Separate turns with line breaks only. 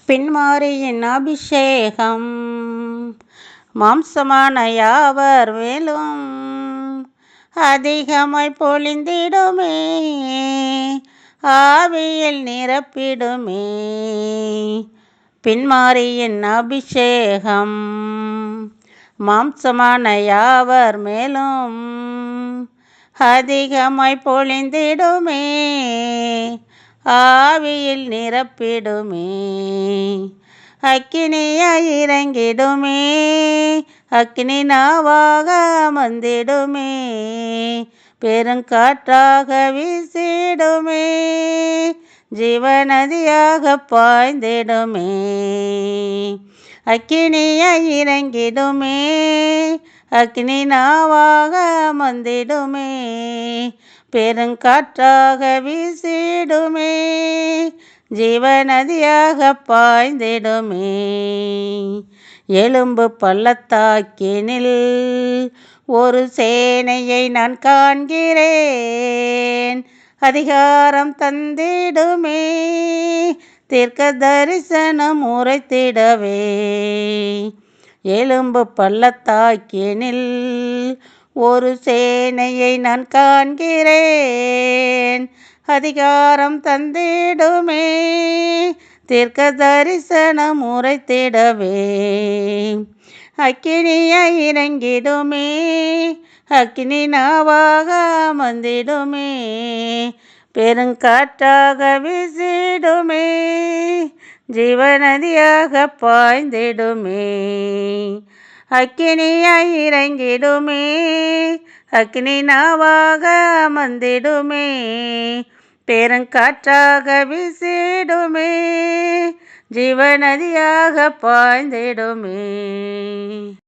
பின்மாரியின் அபிஷேகம் மாம்சமான யாவர் மேலும் அதிகமாய் பொழிந்திடுமே, ஆவியில் நிரப்பிடுமே. பின்மாரியின் அபிஷேகம் மாம்சமான யாவர் மேலும் அதிகமாய் பொழிந்திடுமே, ஆவியில் நிரப்பிடுமே. அக்கினியாய் இறங்கிடுமே, அக்கினி நாவாக அமர்ந்திடுமே, பெருங்காற்றாக வீசிடுமே, ஜீவநதியாக பாய்ந்திடுமே. அக்கினியாய் இறங்கிடுமே, அக்கினி நாவாக அமர்ந்திடுமே, பெருங்காற்றாக வீசிடுமே, ஜீவநதியாக பாய்ந்திடுமே. எலும்பு பள்ளத்தாக்கினில் ஒரு சேனையை நான் காண்கிறேன், அதிகாரம் தந்திடுமே, தீர்க்க தரிசனம் உரைத்திடவே. எலும்பு பள்ளத்தாக்கினில் ஒரு சேனையை நான் காண்கிறேன், அதிகாரம் தந்திடுமே, தீர்க்க தரிசனம் உரைத்திடவே. அக்கினியாய் இறங்கிடுமே, அக்கினி நாவாக அமர்ந்திடுமே, பெருங்காற்றாக வீசிடுமே, ஜீவநதியாக பாய்ந்திடுமே. அக்கினியாய் இறங்கிடுமே, அக்கினி நாவாக அமர்ந்திடுமே, பெருங்காற்றாக வீசிடுமே, ஜீவநதியாக பாய்ந்திடுமே.